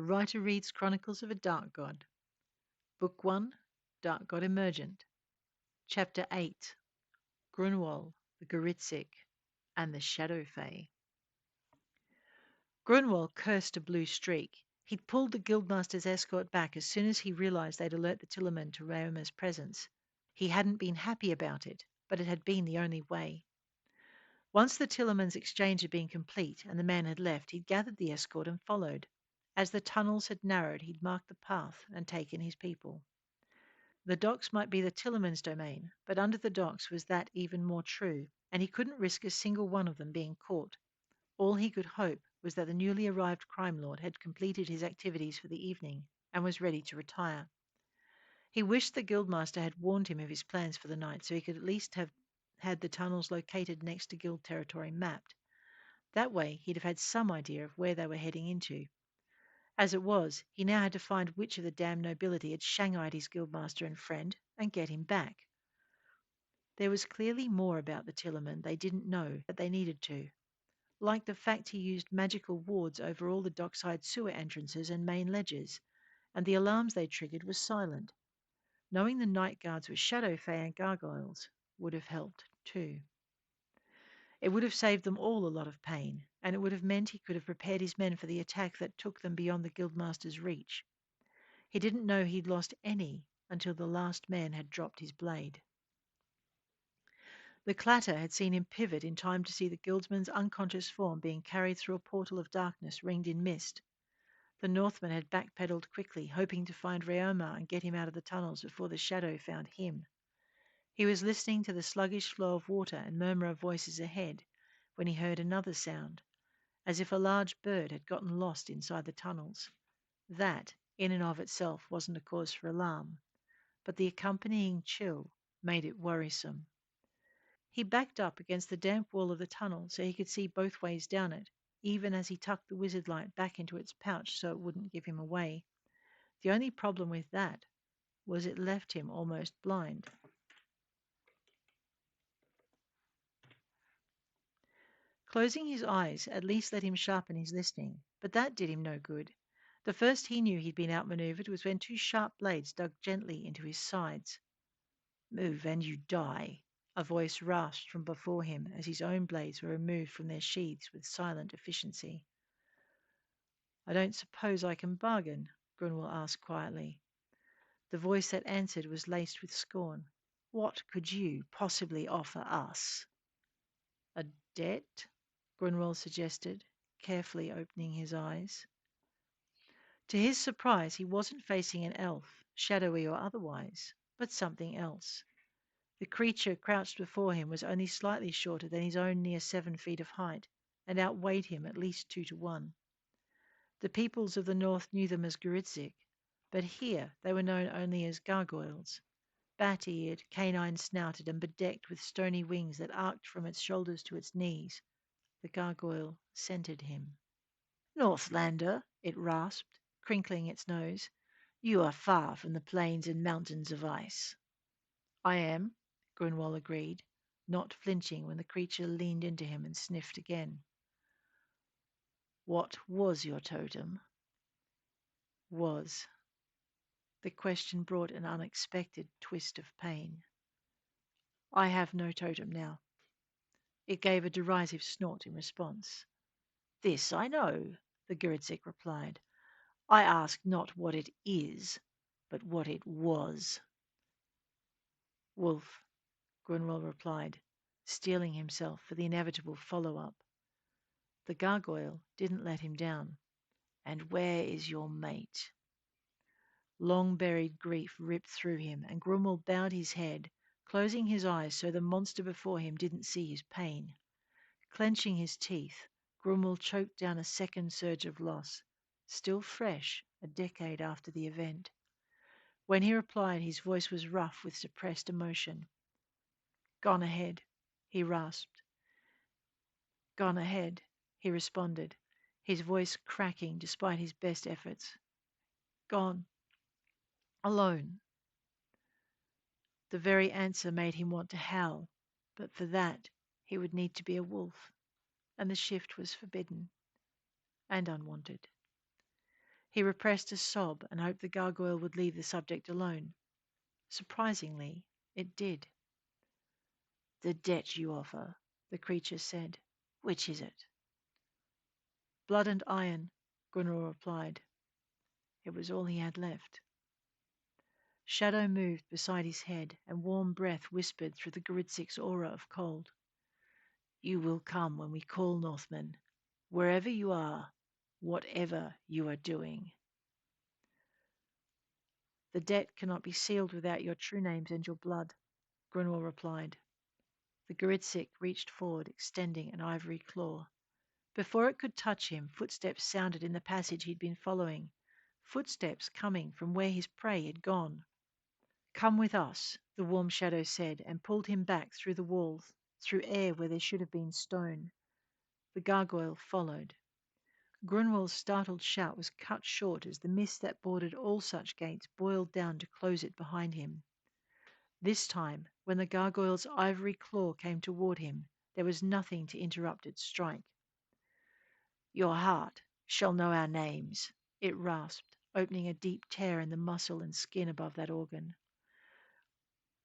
The writer reads Chronicles of a Dark God. Book 1, Dark God Emergent. Chapter 8, Grunwol, the Garitzik, and the Shadow Fae. Grunwol cursed a blue streak. He'd pulled the guildmaster's escort back as soon as he realized they'd alert the Tillerman to Raoma's presence. He hadn't been happy about it, but it had been the only way. Once the Tillerman's exchange had been complete and the man had left, he'd gathered the escort and followed. As the tunnels had narrowed, he'd marked the path and taken his people. The docks might be the Tillerman's domain, but under the docks was that even more true, and he couldn't risk a single one of them being caught. All he could hope was that the newly arrived crime lord had completed his activities for the evening and was ready to retire. He wished the guildmaster had warned him of his plans for the night so he could at least have had the tunnels located next to guild territory mapped. That way he'd have had some idea of where they were heading into. As it was, he now had to find which of the damned nobility had shanghaied his guildmaster and friend and get him back. There was clearly more about the Tillerman they didn't know that they needed to, like the fact he used magical wards over all the dockside sewer entrances and main ledges, and the alarms they triggered were silent. Knowing the night guards were shadow fae and gargoyles would have helped too. It would have saved them all a lot of pain, and it would have meant he could have prepared his men for the attack that took them beyond the guildmaster's reach. He didn't know he'd lost any until the last man had dropped his blade. The clatter had seen him pivot in time to see the guildsman's unconscious form being carried through a portal of darkness ringed in mist. The Northman had backpedaled quickly, hoping to find Raoma and get him out of the tunnels before the shadow found him. He was listening to the sluggish flow of water and murmur of voices ahead when he heard another sound, as if a large bird had gotten lost inside the tunnels. That, in and of itself, wasn't a cause for alarm, but the accompanying chill made it worrisome. He backed up against the damp wall of the tunnel so he could see both ways down it, even as he tucked the wizard light back into its pouch so it wouldn't give him away. The only problem with that was it left him almost blind. Closing his eyes at least let him sharpen his listening, but that did him no good. The first he knew he'd been outmaneuvered was when two sharp blades dug gently into his sides. "Move and you die," a voice rasped from before him as his own blades were removed from their sheaths with silent efficiency. "I don't suppose I can bargain?" Grunwol asked quietly. The voice that answered was laced with scorn. "What could you possibly offer us?" "A debt?" Grunwol suggested, carefully opening his eyes. To his surprise, he wasn't facing an elf, shadowy or otherwise, but something else. The creature crouched before him was only slightly shorter than his own near 7 feet of height, and outweighed him at least 2 to 1. The peoples of the north knew them as Garitzik, but here they were known only as gargoyles, bat-eared, canine-snouted, and bedecked with stony wings that arced from its shoulders to its knees. The gargoyle scented him. "Northlander," it rasped, crinkling its nose, "you are far from the plains and mountains of ice." "I am," Grunwol agreed, not flinching when the creature leaned into him and sniffed again. "What was your totem?" Was. The question brought an unexpected twist of pain. "I have no totem now." It gave a derisive snort in response. "This I know," the Garitzik replied. "I ask not what it is, but what it was." "Wolf," Grunwell replied, steeling himself for the inevitable follow-up. The gargoyle didn't let him down. "And where is your mate?" Long-buried grief ripped through him, and Grunwell bowed his head, closing his eyes so the monster before him didn't see his pain. Clenching his teeth, Grunwell choked down a second surge of loss, still fresh a decade after the event. When he replied, his voice was rough with suppressed emotion. "Gone ahead," he rasped. "Gone ahead," he responded, his voice cracking despite his best efforts. "Gone. Alone." The very answer made him want to howl, but for that he would need to be a wolf, and the shift was forbidden and unwanted. He repressed a sob and hoped the gargoyle would leave the subject alone. Surprisingly, it did. "The debt you offer," the creature said. "Which is it?" "Blood and iron," Grunwol replied. It was all he had left. Shadow moved beside his head, and warm breath whispered through the Garitzik's aura of cold. "You will come when we call, Northman, wherever you are, whatever you are doing." "The debt cannot be sealed without your true names and your blood," Grunwol replied. The Garitzik reached forward, extending an ivory claw. Before it could touch him, footsteps sounded in the passage he'd been following, footsteps coming from where his prey had gone. "Come with us," the warm shadow said, and pulled him back through the walls, through air where there should have been stone. The gargoyle followed. Grunwol's startled shout was cut short as the mist that bordered all such gates boiled down to close it behind him. This time, when the gargoyle's ivory claw came toward him, there was nothing to interrupt its strike. "Your heart shall know our names," it rasped, opening a deep tear in the muscle and skin above that organ.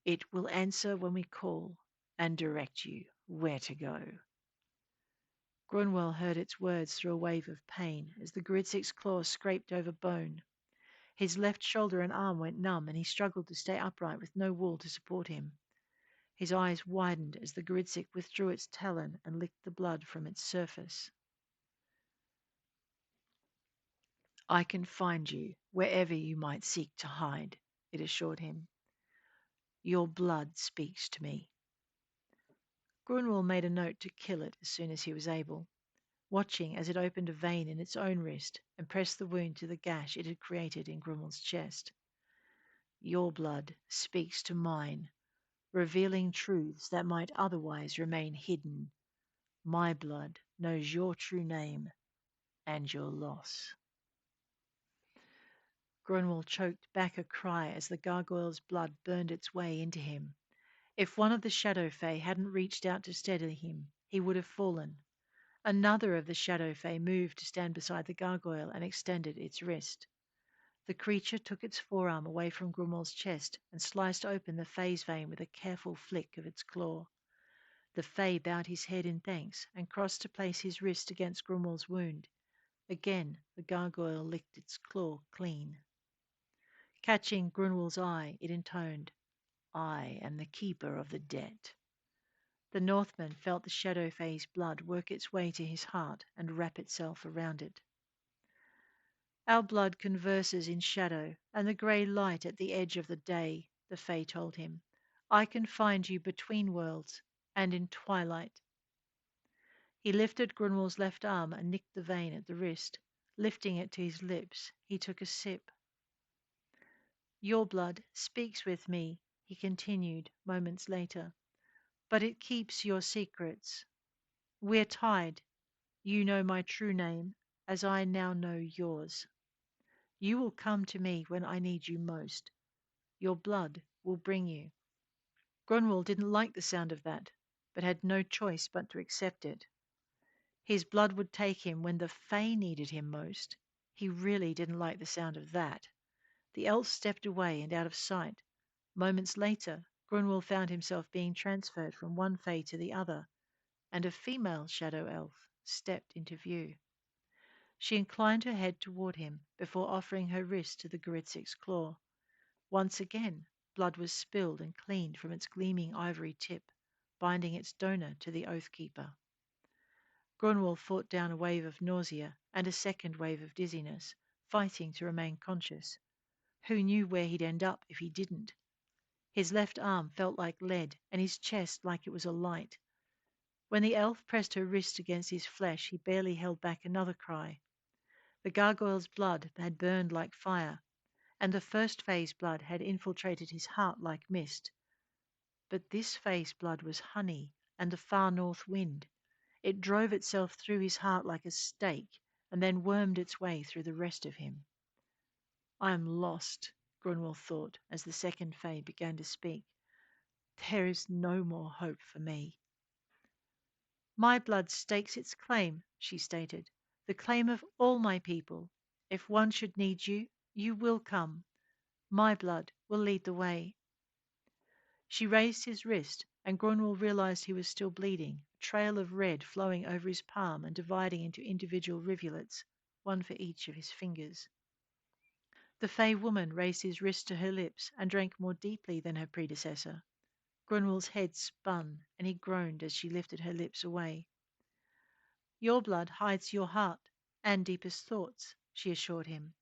"It will answer when we call and direct you where to go." Grunwell heard its words through a wave of pain as the Garitzik's claws scraped over bone. His left shoulder and arm went numb, and he struggled to stay upright with no wall to support him. His eyes widened as the Garitzik withdrew its talon and licked the blood from its surface. "I can find you wherever you might seek to hide," it assured him. "Your blood speaks to me." Grunwald made a note to kill it as soon as he was able, watching as it opened a vein in its own wrist and pressed the wound to the gash it had created in Grunwald's chest. "Your blood speaks to mine, revealing truths that might otherwise remain hidden. My blood knows your true name and your loss." Grunwald choked back a cry as the gargoyle's blood burned its way into him. If one of the Shadow Fae hadn't reached out to steady him, he would have fallen. Another of the Shadow Fae moved to stand beside the gargoyle and extended its wrist. The creature took its forearm away from Grunwald's chest and sliced open the Fae's vein with a careful flick of its claw. The Fae bowed his head in thanks and crossed to place his wrist against Grunwald's wound. Again the gargoyle licked its claw clean. Catching Grunwald's eye, it intoned, "I am the keeper of the debt." The Northman felt the Shadow Fae's blood work its way to his heart and wrap itself around it. "Our blood converses in shadow and the grey light at the edge of the day," the Fae told him. "I can find you between worlds and in twilight." He lifted Grunwald's left arm and nicked the vein at the wrist. Lifting it to his lips, he took a sip. "Your blood speaks with me," he continued moments later, "but it keeps your secrets. We're tied. You know my true name, as I now know yours. You will come to me when I need you most. Your blood will bring you." Grunwald didn't like the sound of that, but had no choice but to accept it. His blood would take him when the Fae needed him most. He really didn't like the sound of that. The elf stepped away and out of sight. Moments later, Grunwald found himself being transferred from one Fae to the other, and a female shadow elf stepped into view. She inclined her head toward him before offering her wrist to the Garitzik's claw. Once again, blood was spilled and cleaned from its gleaming ivory tip, binding its donor to the Oath Keeper. Grunwald fought down a wave of nausea and a second wave of dizziness, fighting to remain conscious. Who knew where he'd end up if he didn't? His left arm felt like lead and his chest like it was alight. When the elf pressed her wrist against his flesh, he barely held back another cry. The gargoyle's blood had burned like fire, and the first Fae's blood had infiltrated his heart like mist. But this Fae's blood was honey and the far north wind. It drove itself through his heart like a stake and then wormed its way through the rest of him. "I am lost," Grunwald thought as the second Fae began to speak. "There is no more hope for me." "My blood stakes its claim," she stated, "the claim of all my people. If one should need you, you will come. My blood will lead the way. She raised his wrist, and Grunwol realized he was still bleeding, a trail of red flowing over his palm and dividing into individual rivulets, one for each of his fingers. The Fey woman raised his wrist to her lips and drank more deeply than her predecessor. Grunwald's head spun, and he groaned as she lifted her lips away. Your blood hides your heart and deepest thoughts, she assured him.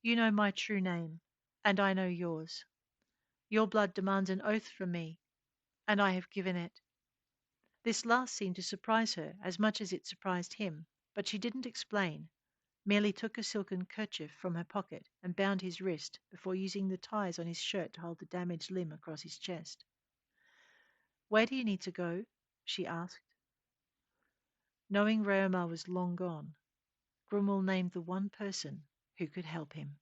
You know my true name, and I know yours. Your blood demands an oath from me, and I have given it. This last seemed to surprise her as much as it surprised him, but she didn't explain, merely took a silken kerchief from her pocket and bound his wrist before using the ties on his shirt to hold the damaged limb across his chest. Where do you need to go? She asked. Knowing Rheomar was long gone, Grunwald named the one person who could help him.